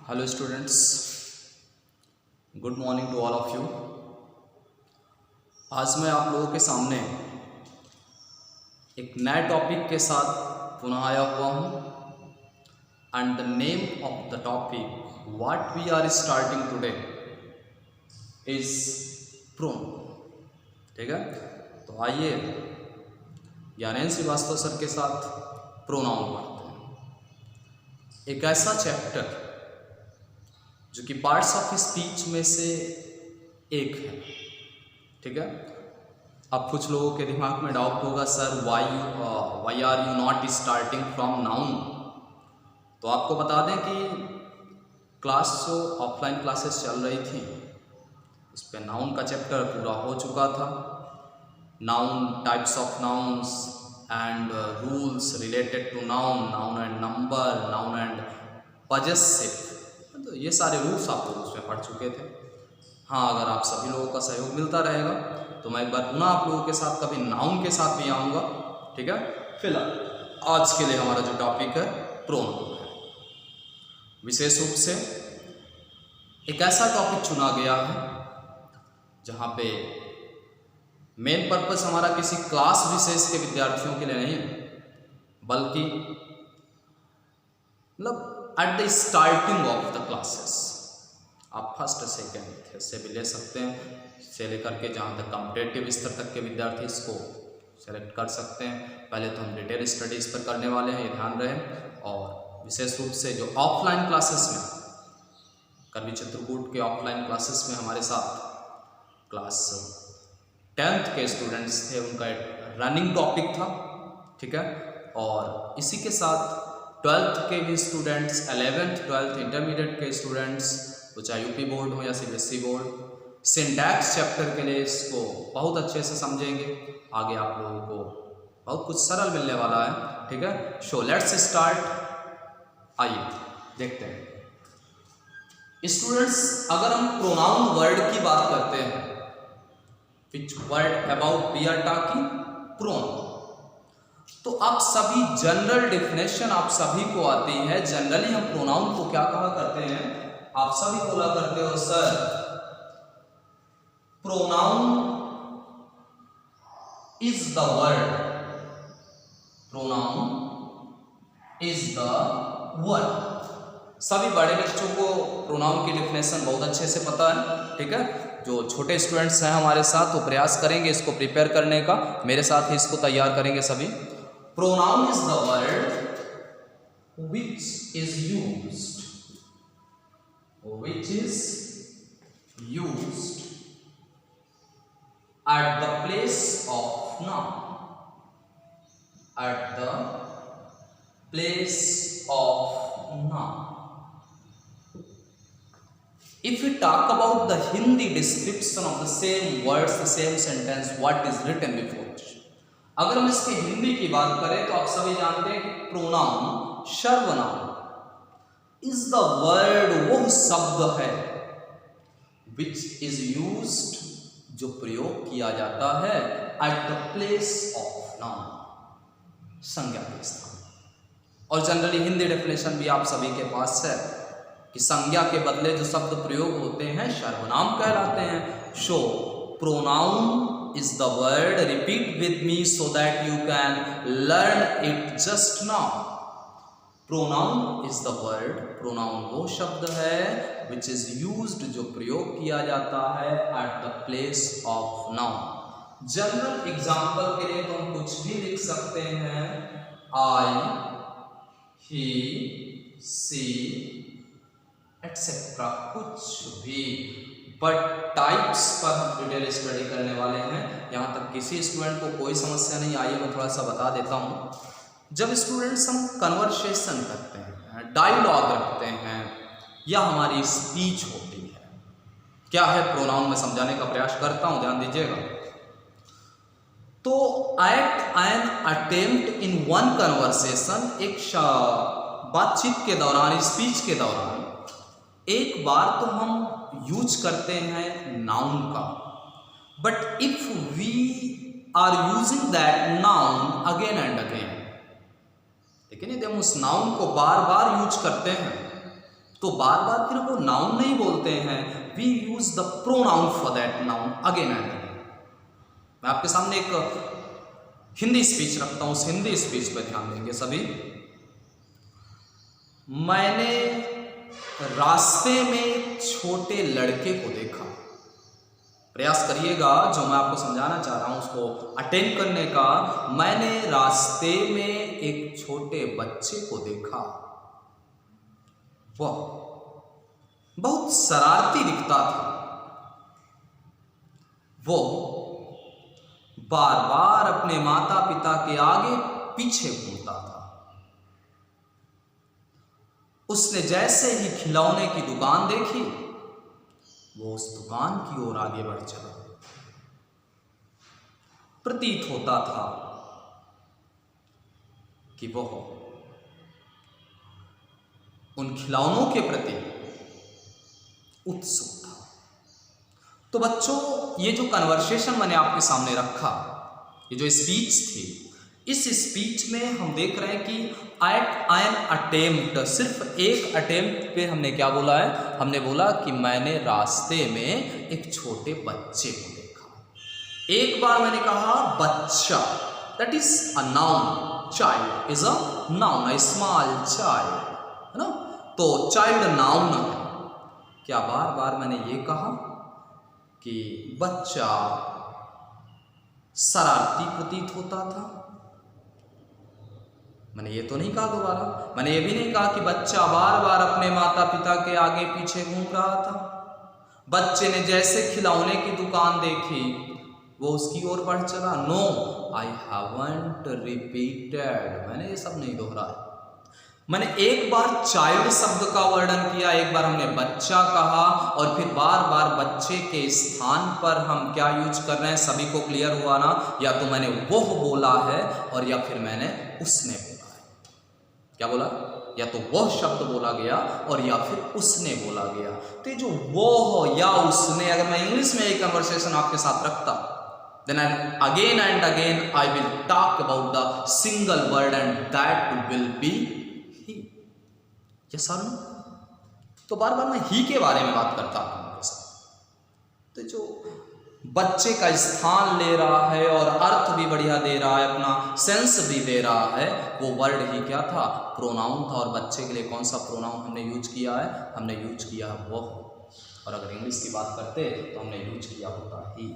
Hello students, good morning to all of you. आज मैं आप लोगों के सामने एक नए टॉपिक के साथ पुनः आया हुआ हूँ and the name of the topic what we are starting today is pronoun. ठीक है, तो आइए ज्ञानेंद्र श्रीवास्तव सर के साथ प्रोनाउन पढ़ते हैं। एक ऐसा चैप्टर जो कि पार्ट्स ऑफ स्पीच में से एक है। ठीक है, अब कुछ लोगों के दिमाग में डाउट होगा, sir why are you not starting from noun. तो आपको बता दें कि क्लास जो ऑफलाइन क्लासेस चल रही थी उस पर नाउन का चैप्टर पूरा हो चुका था। Noun, types of nouns and rules related to noun, noun and number, noun and possessive, तो ये सारे रूल्स आप लोग उसमें पढ़ चुके थे। हाँ, अगर आप सभी लोगों का सहयोग मिलता रहेगा तो मैं एक बार पुनः आप लोगों के साथ कभी नाउन के साथ भी आऊँगा। ठीक है, फिलहाल आज के लिए हमारा जो टॉपिक है प्रोनाउन है। विशेष रूप से एक ऐसा टॉपिक चुना गया है जहाँ पे मेन पर्पस हमारा किसी क्लास विशेष के विद्यार्थियों के लिए नहीं, बल्कि मतलब at the starting of the classes. आप फर्स्ट सेकेंड से भी ले सकते हैं, से लेकर के जहाँ तक कॉम्पिटेटिव स्तर तक के विद्यार्थी इसको सेलेक्ट कर सकते हैं। पहले तो हम डिटेल स्टडीज़ पर करने वाले हैं, ये ध्यान रहे। और विशेष रूप से जो ऑफलाइन क्लासेस में कवि चित्रकूट के ऑफलाइन क्लासेस में हमारे साथ क्लास 10th के स्टूडेंट्स थे, उनका एक रनिंग टॉपिक था। ठीक है, और इसी के साथ 12th के भी स्टूडेंट्स, 11th 12th इंटरमीडिएट के स्टूडेंट्स, तो चाहे यूपी बोर्ड हो या सीबीएसई बोर्ड, सिंटैक्स चैप्टर के लिए इसको बहुत अच्छे से समझेंगे। आगे आप लोगों को बहुत कुछ सरल मिलने वाला है। ठीक है, सो लेट्स स्टार्ट। आइए देखते हैं स्टूडेंट्स, अगर हम प्रोनाउन वर्ड की बात करते हैं, which word about we are talking, pronoun, तो आप सभी जनरल डेफिनेशन आप सभी को आती है। जनरली हम प्रोनाउन को क्या कहा करते हैं, आप सभी बोला करते हो sir pronoun is the word, pronoun is the word. सभी बड़े बच्चों को प्रोनाउन की डेफिनेशन बहुत अच्छे से पता है। ठीक है, जो छोटे स्टूडेंट्स हैं हमारे साथ वो प्रयास करेंगे इसको प्रिपेयर करने का, मेरे साथ ही इसको तैयार करेंगे सभी। Pronoun is the word which is used at the place of noun, at the place of noun. If we talk about the Hindi description of the same words, the same sentence, what is written before? अगर हम इसके हिंदी की बात करें तो आप सभी जानते हैं कि प्रोनाउन, सर्वनाम, इज द वर्ड, वो शब्द है विच इज यूज्ड, जो प्रयोग किया जाता है eight the place of noun, संज्ञा के स्थान। और जनरली हिंदी डेफिनेशन भी आप सभी के पास है कि संज्ञा के बदले जो शब्द प्रयोग होते हैं सर्वनाम कहलाते हैं। सो pronoun is the word, repeat with me so that you can learn it just now. Pronoun is the word, pronoun वो शब्द है which is used, जो प्रयोग किया जाता है at the place of noun. General example के लिए तो हम कुछ भी लिख सकते हैं, I, he, she, etc. कुछ भी, बट टाइप्स पर हम डिटेल स्टडी करने वाले हैं। यहाँ तक किसी स्टूडेंट को कोई समस्या नहीं। आइए मैं थोड़ा सा बता देता हूँ। जब स्टूडेंट्स हम कन्वर्सेशन करते हैं, डायलॉग रखते हैं, या हमारी स्पीच होती है, क्या है प्रोनाउन में समझाने का प्रयास करता हूँ, ध्यान दीजिएगा। तो at an attempt in one conversation, एक बातचीत के दौरान, स्पीच के दौरान एक बार तो हम यूज करते हैं नाउन का, but if we are using that noun again and again, लेकिन यदि हम उस नाउन को बार बार यूज करते हैं तो बार बार फिर वो नाउन नहीं बोलते हैं, we use the pronoun for that noun again and again. मैं आपके सामने एक हिंदी स्पीच रखता हूं, उस हिंदी स्पीच पर ध्यान देंगे सभी। मैंने रास्ते में छोटे लड़के को देखा। प्रयास करिएगा जो मैं आपको समझाना चाह रहा हूं उसको अटेंड करने का। मैंने रास्ते में एक छोटे बच्चे को देखा, वह बहुत शरारती दिखता था। वो बार बार अपने माता पिता के आगे पीछे घूमता था। उसने जैसे ही खिलौने की दुकान देखी, वो उस दुकान की ओर आगे बढ़ चला। प्रतीत होता था कि वह उन खिलौनों के प्रति उत्सुक था। तो बच्चों, ये जो कन्वर्सेशन मैंने आपके सामने रखा, ये जो स्पीच थी, इस स्पीच में हम देख रहे हैं कि एट एन अटेम्प्ट, सिर्फ एक अटेम्प्ट पे हमने क्या बोला है, हमने बोला कि मैंने रास्ते में एक छोटे बच्चे को देखा। एक बार मैंने कहा बच्चा, that is a noun, child is a noun, a small child, है ना। तो चाइल्ड नाउन है। क्या बार बार मैंने ये कहा कि बच्चा शरारती प्रतीत होता था? मैंने ये तो नहीं कहा दोबारा। मैंने ये भी नहीं कहा कि बच्चा बार बार अपने माता पिता के आगे पीछे घूम रहा था। बच्चे ने जैसे खिलौने की दुकान देखी, वो उसकी ओर बढ़ चला। नो, आई हैवंट रिपीटेड, मैंने ये सब नहीं दोहराया। मैंने एक बार चाइल्ड शब्द का वर्णन किया, एक बार हमने बच्चा कहा, और फिर बार बार बच्चे के स्थान पर हम क्या यूज कर रहे हैं, सभी को क्लियर हुआ ना? या तो मैंने वो बोला है और या फिर मैंने उसने बोला है। क्या बोला? या तो वह शब्द बोला गया और या फिर उसने बोला गया। तो जो वो या उसने, अगर मैं इंग्लिश में एक कन्वर्सेशन आपके साथ रखता, then again and again I will talk about the single word and that will be he. yes or no? तो बार बार मैं ही के बारे में बात करता हूं आपके साथ। तो जो बच्चे का स्थान ले रहा है और अर्थ भी बढ़िया दे रहा है, अपना सेंस भी दे रहा है, वो वर्ड ही क्या था? प्रोनाउन था। और बच्चे के लिए कौन सा प्रोनाउन हमने यूज किया है? हमने यूज किया है वो। और अगर इंग्लिश की बात करते तो हमने यूज किया होता ही।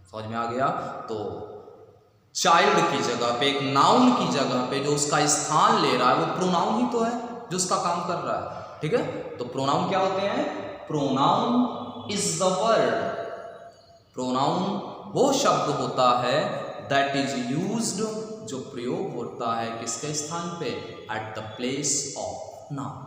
समझ में आ गया? तो चाइल्ड की जगह पे, एक नाउन की जगह पे जो उसका स्थान ले रहा है, वो प्रोनाउन ही तो है जो उसका काम कर रहा है। ठीक है? तो प्रोनाउन क्या होते हैं? Pronoun is the word. Pronoun वो शब्द होता है दैट इज यूज्ड, जो प्रयोग होता है किसके स्थान पे? At the place of noun.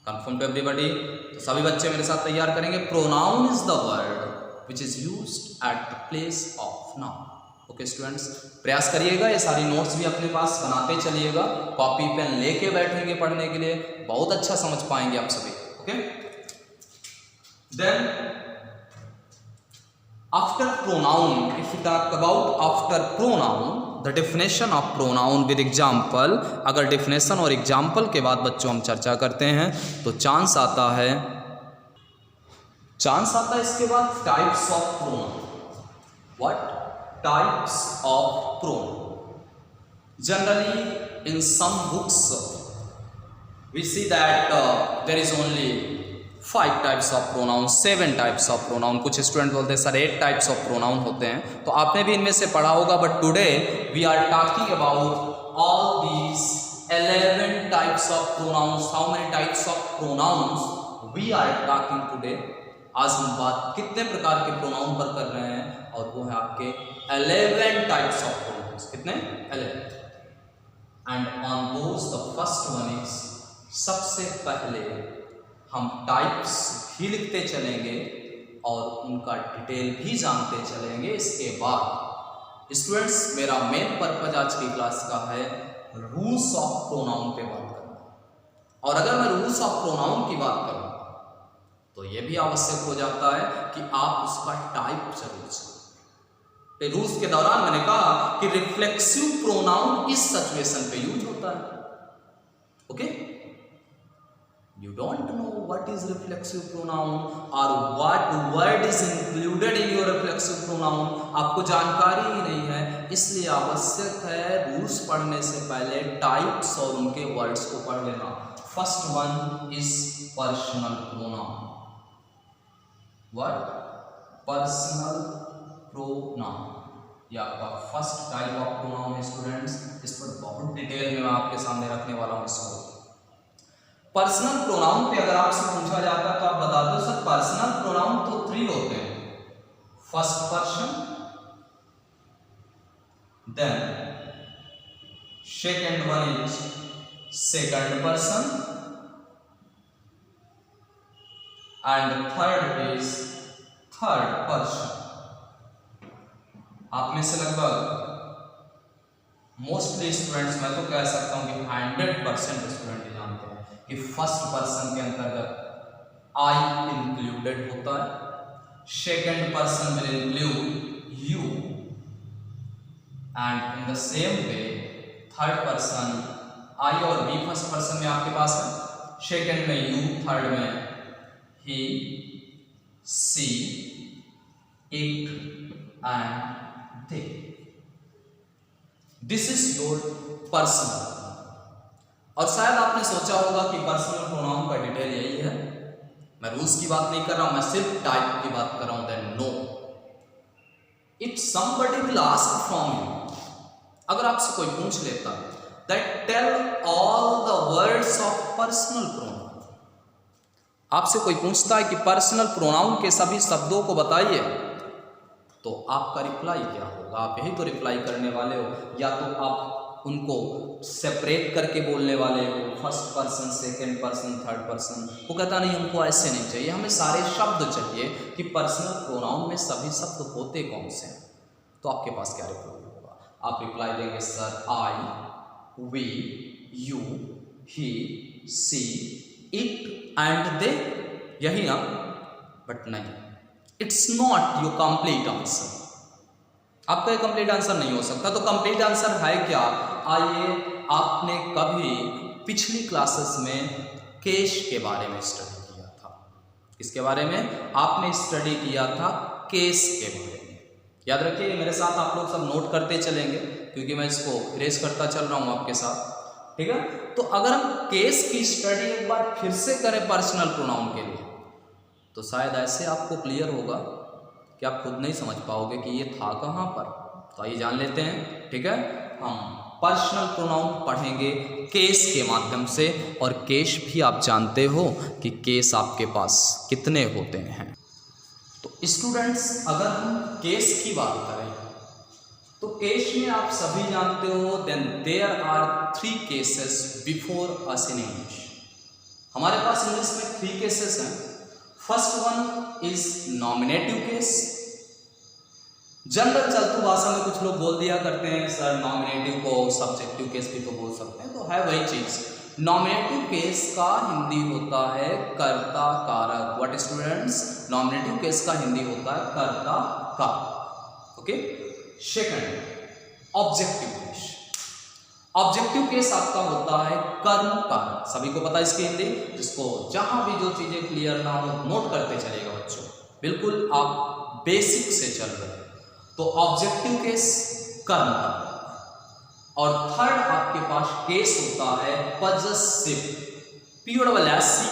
Confirm to everybody? तो सभी बच्चे मेरे साथ तैयार करेंगे। Pronoun is the word which is used at the place of noun. Okay students, प्रयास करिएगा, ये सारी नोट्स भी अपने पास बनाते चलिएगा, कॉपी पेन लेके बैठेंगे पढ़ने के लिए, बहुत अच्छा समझ पाएंगे आप सभी। Okay, then after pronoun, if you talk about after pronoun, the definition of pronoun with example. अगर डेफिनेशन और एग्जाम्पल के बाद बच्चों हम चर्चा करते हैं तो चांस आता है इसके बाद types of pronoun. What? Types of pronoun. Generally in some books we see that there is only 5 types of pronoun, 7 types of pronoun. कुछ स्टूडेंट बोलते हैं सर 8 टाइप्स ऑफ प्रोनाउन होते हैं, तो आपने भी इनमें से पढ़ा होगा। But today we are talking about all these 11 types of pronouns. How many types of pronouns we are talking today? आज हम बात कितने प्रकार के प्रोनाउन पर कर रहे हैं? और वो है आपके 11 टाइप्स ऑफ प्रोनाउंस। कितने? 11। And on those the first one is, सबसे पहले हम टाइप्स भी लिखते चलेंगे और उनका डिटेल भी जानते चलेंगे। इसके बाद स्टूडेंट्स, मेरा मेन पर्पज आज की क्लास का है रूल्स ऑफ प्रोनाउन पे बात करना। और अगर मैं रूल्स ऑफ प्रोनाउन की बात करूं तो यह भी आवश्यक हो जाता है कि आप उसका टाइप जरूर समझें। रूल्स के दौरान मैंने कहा कि रिफ्लेक्सिव प्रोनाउन इस सिचुएशन पे यूज होता है। Okay, You don't know what is reflexive pronoun or what word is included in your reflexive pronoun. आपको जानकारी ही नहीं है, इसलिए आवश्यक है रूल्स पढ़ने से पहले टाइप्स और उनके वर्ड्स को पढ़ लेना. First one is personal pronoun. Word personal pronoun, यह आपका फर्स्ट टाइप ऑफ प्रोनाउन है स्टूडेंट्स. इस पर बहुत डिटेल में मैं आपके सामने रखने वाला हूँ इसको. पर्सनल प्रोनाउन पे अगर आपसे पूछा जाता है तो आप बता दो सर पर्सनल प्रोनाउन तो 3 होते हैं. First person, then second one is second person and third is third person. आप में से लगभग मोस्टली स्टूडेंट्स, मैं तो कह सकता हूं कि 100% स्टूडेंट जानते हैं कि फर्स्ट पर्सन के अंतर्गत आई इंक्लूडेड होता है, second person will include you, and in the same way third person I और वी फर्स्ट पर्सन में आपके पास है, सेकंड में यू, थर्ड में he, she, it and they. This is your personal. और शायद आपने सोचा होगा कि पर्सनल प्रोनाउन का डिटेल यही है, मैं रूल्स की बात नहीं कर रहा हूं, मैं सिर्फ टाइप की बात कर रहा हूं. Then no, if somebody will ask from you, अगर आपसे कोई पूछ लेता that tell all the words of personal pronoun, आपसे कोई पूछता है कि पर्सनल प्रोनाउन के सभी शब्दों को बताइए, तो आपका रिप्लाई क्या होगा? आप यही तो रिप्लाई करने वाले हो, या तो आप उनको सेपरेट करके बोलने वाले हो, first person, second person, third person. वो कहता नहीं, हमको ऐसे नहीं चाहिए, हमें सारे शब्द चाहिए कि पर्सनल प्रोनाउन में सभी शब्द होते कौन से हैं. तो आपके पास क्या रिप्लाई होगा? आप रिप्लाई देंगे sir I, we, you, he, she, it and they, यही ना. बट नहीं, it's not your complete answer. आपका कंप्लीट आंसर नहीं हो सकता. तो कंप्लीट आंसर है क्या? आइए, आपने कभी पिछली क्लासेस में केस के बारे में स्टडी किया था. किसके बारे में आपने स्टडी किया था? केस के बारे में. याद रखिए, मेरे साथ आप लोग सब नोट करते चलेंगे क्योंकि मैं इसको इरेज करता चल रहा हूं आपके साथ. ठीक है, तो अगर हम केस की स्टडी एक बार फिर से करें पर्सनल प्रोनाउन के लिए, तो शायद ऐसे आपको क्लियर होगा कि आप खुद नहीं समझ पाओगे कि ये था कहाँ पर. तो आइए जान लेते हैं. ठीक है, हम पर्सनल प्रोनाउन पढ़ेंगे केस के माध्यम से, और केस भी आप जानते हो कि केस आपके पास कितने होते हैं. तो स्टूडेंट्स, अगर हम केस की बात करें तो केस में आप सभी जानते हो then there are 3 cases before us in English. हमारे पास इंग्लिश में 3 केसेस हैं. First one is nominative case. General चलतू भाषा में कुछ लोग बोल दिया करते हैं सर नॉमिनेटिव को सब्जेक्टिव केस भी तो बोल सकते हैं, तो है वही चीज. नॉमिनेटिव केस का हिंदी होता है कर्ता कारक. What students? नॉमिनेटिव केस का हिंदी होता है कर्ता कारक. Okay. Second, objective case. Objective case आपका होता है कर्म कारक. सभी को पता है इसकी हिंदी. जिसको जहां भी जो चीजें क्लियर ना हो नोट करते चलेगा बच्चों, बिल्कुल आप बेसिक से चल रहे हैं. तो ऑब्जेक्टिव केस कर्म कारक. और थर्ड आपके पास केस होता है पजेसिव. POSSIVE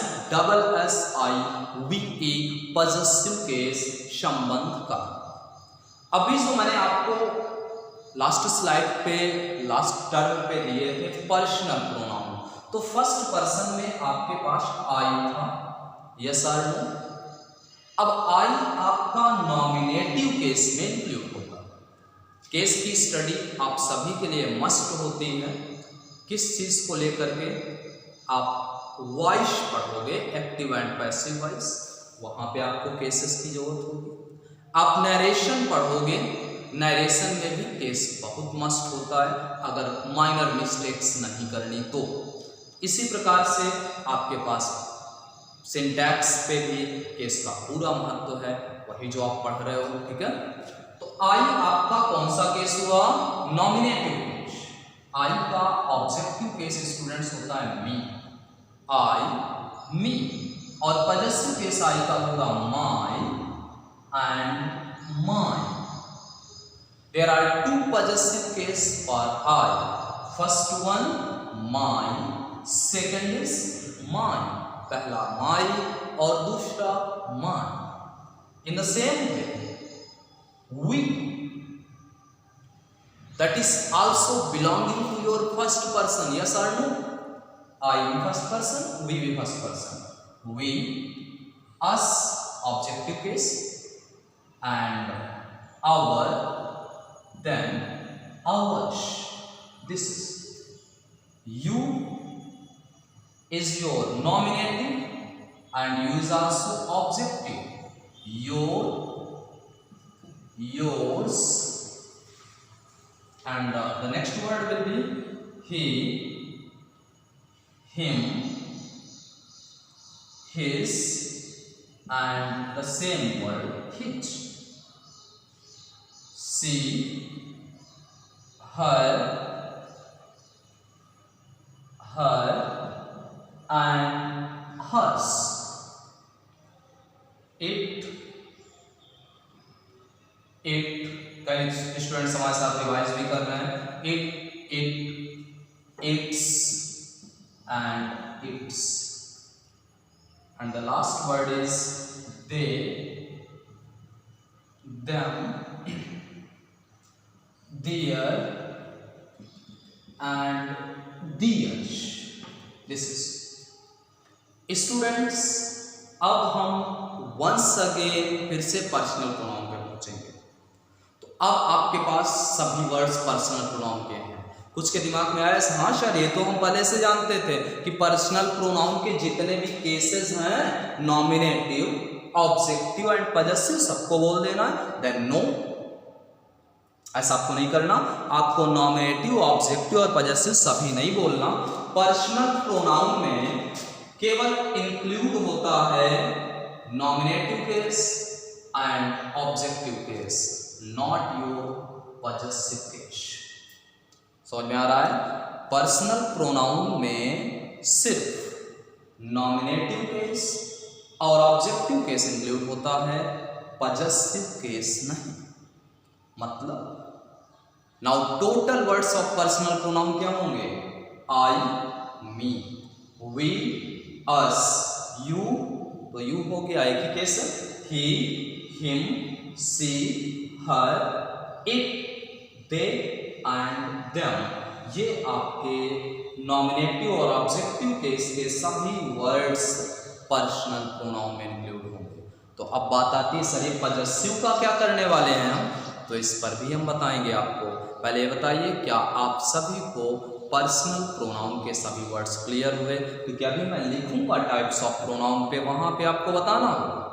पजेसिव केस, संबंध का. अभी जो मैंने आपको लास्ट स्लाइड पे लास्ट टर्म पे दिए थे पर्सनल प्रोनाउन, तो फर्स्ट पर्सन में आपके पास आई था. यस और नो? अब आई आपका नॉमिनेटिव केस में इंक्लूड होगा. केस की स्टडी आप सभी के लिए मस्ट होती है. किस चीज को लेकर के? आप वॉइस पढ़ोगे, एक्टिव एंड पैसिव वॉइस, वहां पे आपको केसेस की जरूरत होगी. आप नरेशन पढ़ोगे, नरेशन में भी केस बहुत मस्ट होता है, अगर माइनर मिस्टेक्स नहीं करनी तो. इसी प्रकार से आपके पास सिंटैक्स पे भी केस का पूरा महत्व है, वही जो आप पढ़ रहे हो. ठीक है, तो आई आपका कौन सा केस हुआ? Nominative case. आई का ऑब्जेक्टिव केस स्टूडेंट्स होता है मी. आई मी, और पजेसिव केस आई का होगा my and my. There are two possessive case for I, first one my, second is my. पहला माई और दूसरा my. In the same way we, that is also belonging to your first person, yes or no? I in first person, we first person. We, us objective case, and our, then ours. This is you is your nominative and you is also objective. Your, yours, and the next word will be he, him, his, and the same word his. She, her, and hers. It, कई students हमारे साथ revise भी कर रहे हैं। Its and its, and the last word is they, them, their and theirs. This is students, अब हम once again फिर से पर्सनल प्रोनाउन पे पहुंचेंगे। अब आपके पास सभी वर्ड्स पर्सनल प्रोनाउन के हैं। कुछ के दिमाग में आया हाँ सर ये तो हम पहले से जानते थे कि पर्सनल प्रोनाउन के जितने भी केसेस हैं, नॉमिनेटिव, ऑब्जेक्टिव एंड पजेसिव, सबको बोल देना है। देन नो, ऐसा आपको नहीं करना। आपको नॉमिनेटिव, ऑब्जेक्टिव और पजेसिव सभी नहीं बोलना। पर्सनल प्रोनाउन में केवल इंक्लूड होता है nominative case and objective case, not your possessive case. समझ में आ रहा है? पर्सनल प्रोनाउन में सिर्फ नॉमिनेटिव केस और ऑब्जेक्टिव केस इंक्लूड होता है, पजेसिव केस नहीं। मतलब now total words of personal pronoun क्या होंगे? I, me, we, us, you, तो यू हो गया एक ही case, he, him, she, her, it, they and them. ये आपके नॉमिनेटिव और ऑब्जेक्टिव केस के सभी वर्ड्स पर्सनल प्रोनाउन में इंक्लूड होंगे। तो अब बात आती है सर ये पजेसिव का क्या करने वाले हैं हम, तो इस पर भी हम बताएंगे आपको। पहले ये बताइए क्या आप सभी को पर्सनल प्रोनाउन के सभी वर्ड्स क्लियर हुए? क्योंकि अभी मैं लिखूंगा टाइप्स ऑफ प्रोनाउन पे, वहां पे आपको बताना होगा।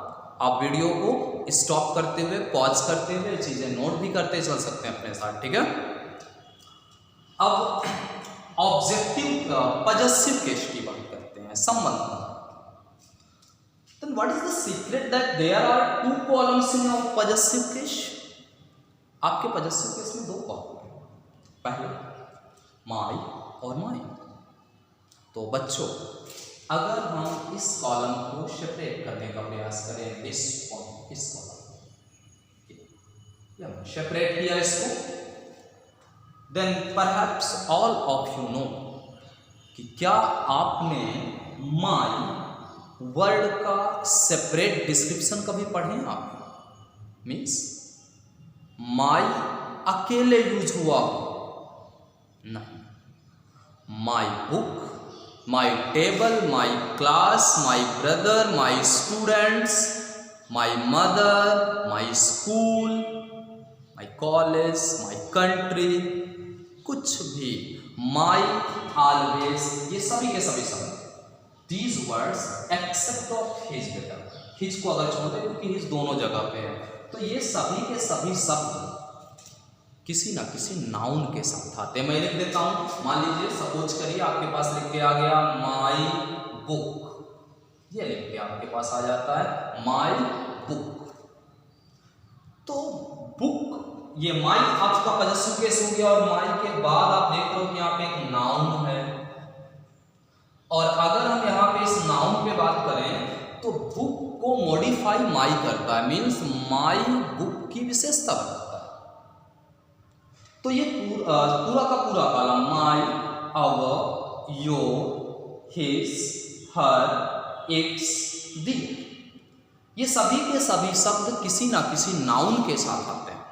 आप वीडियो को स्टॉप करते हुए, पॉज करते हुए चीजें नोट भी करते चल सकते हैं अपने साथ, ठीक है? अब ऑब्जेक्टिव पजेसिव केस की बात करते हैं, संबंध। Then what is the secret that there are two columns in your possessive case? आपके पजेसिव केस में दो कॉलम हैं, पहले माई और माई। तो बच्चों अगर हम इस कॉलम को सेपरेट करने का प्रयास करें, दिस और इस कॉलम सेपरेट किया इसको, then perhaps all of you know कि क्या आपने माई वर्ड का सेपरेट डिस्क्रिप्शन कभी पढ़े आप? मीन्स माई अकेले यूज हुआ नहीं, my book, my table, my class, my brother, my students, my mother, my school, my college, my country, कुछ भी, माई, ऑलवेज, ये सभी के सभी शब्द, these words except of his बेटा, हिज को अगर छोड़ दे क्योंकि हिज दोनों जगह पे है, तो ये सभी के सभी शब्द किसी ना किसी नाउन के साथ आते हैं। मैं लिख देता हूं, मान लीजिए सपोज करिए आपके पास लिख के आ गया माई बुक, ये लिख के आपके पास आ जाता है माई बुक। तो बुक, ये माई आपका पजेसिव केस हो गया, और माई के बाद आप देख रहे हो कि यहाँ पे एक नाउन है, और अगर हम यहाँ पे इस नाउन पे बात करें तो बुक को मॉडिफाई माई करता है, मीन्स माई बुक की विशेषता बताता है। तो ये पूरा का पूरा column my, our, your, his, her, its, their, ये सभी के सभी शब्द किसी ना किसी नाउन के साथ आते हैं,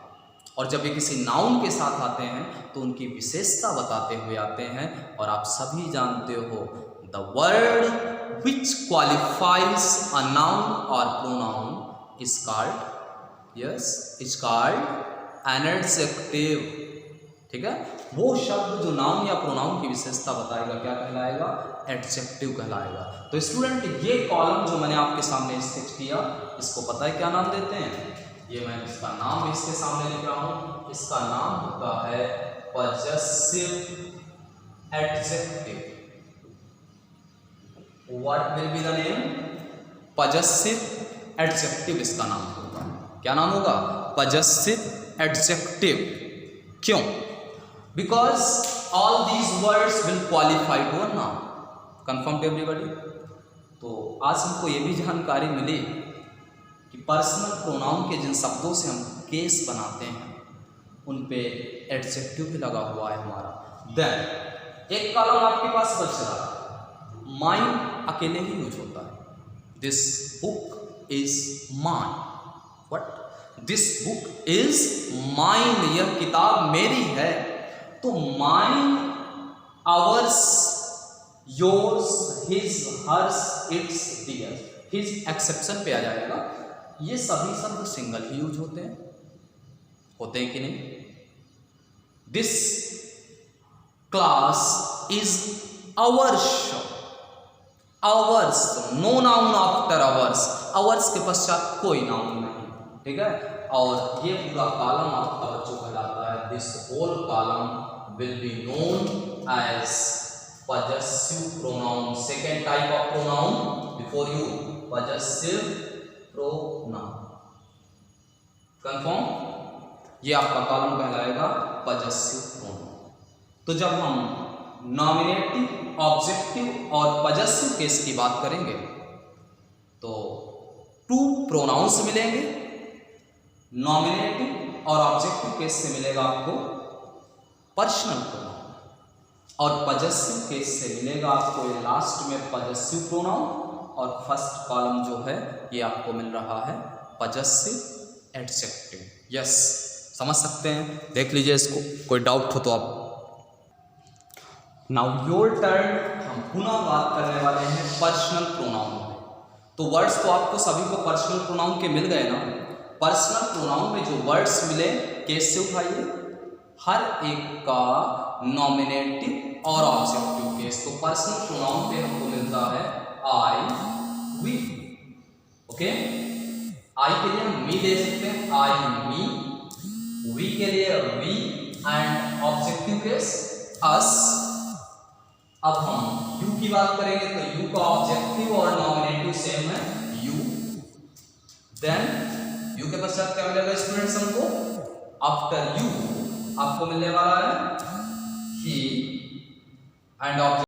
और जब ये किसी नाउन के साथ आते हैं तो उनकी विशेषता बताते हुए आते हैं। और आप सभी जानते हो the word which qualifies a noun और pronoun is called, yes, is called an adjective. ठीक है, वो शब्द जो नाउन या प्रोनाउन की विशेषता बताएगा क्या कहलाएगा? एडजेक्टिव कहलाएगा। तो स्टूडेंट, ये कॉलम जो मैंने आपके सामने स्केच किया, इसको पता है क्या नाम देते हैं? ये मैं इसका नाम इसके सामने लिख रहा हूं, इसका नाम होता है possessive adjective. What will be the name? Possessive adjective इसका नाम होगा। क्या नाम होगा? Possessive adjective. क्यों? Because all these words will qualify to a noun. Confirm to everybody? तो आज हमको ये भी जानकारी मिली कि पर्सनल प्रोनाउन के जिन शब्दों से हम केस बनाते हैं उन पे एडजेक्टिव भी लगा हुआ है हमारा। देन एक कॉलम आपके पास बच रहा है, माइन अकेले ही यूज होता है। This book is mine. What? This book is mine, यह किताब मेरी है। तो mine, ours, yours, his, hers, its, theirs, his exception पे आ जाएगा। ये सभी शब्द सिंगल ही यूज होते हैं कि नहीं? This class is ours, ours, no noun after ours, ours के पश्चात कोई नाउन नहीं। ठीक है, और ये पूरा कॉलम आपका बच्चों कहलाता है, this whole column will be known as possessive pronoun, second type of pronoun before you, possessive pronoun. Confirm? ये आपका कॉलम कहलाएगा possessive pronoun। तो जब हम नॉमिनेटिव, ऑब्जेक्टिव और possessive केस की बात करेंगे तो टू प्रोनाउंस मिलेंगे। नॉमिनेटिव और ऑब्जेक्टिव केस से मिलेगा आपको पर्सनल प्रोनाउन, और पजेसिव केस से मिलेगा आपको ये लास्ट में पजेसिव प्रोनाउन, और फर्स्ट कॉलम जो है ये आपको मिल रहा है पजेसिव एडजेक्टिव। यस, समझ सकते हैं? देख लीजिए इसको, कोई डाउट हो तो आप। Now your turn. हम पुनः बात करने वाले हैं पर्सनल प्रोनाउन में। तो वर्ड्स तो आपको सभी को पर्सनल प्रोनाउन के मिल गए ना। पर्सनल प्रोनाउन में जो वर्ड्स मिले केस से उठाइए, हर एक का नॉमिनेटिव और ऑब्जेक्टिव केस। तो पर्सनल प्रोनाउन पे हमको मिलता है आई, वी। ओके, आई के लिए हम मी ले सकते हैं, आई, मी। वी के लिए वी, एंड ऑब्जेक्टिव केस अस। अब हम यू की बात करेंगे तो यू का ऑब्जेक्टिव और नॉमिनेटिव सेम है, यू। देन यू के पश्चात क्या मिलेगा स्टूडेंट्स हमको? आफ्टर यू आपको मिलने वाला है ही, एंड ऑब्जेक्ट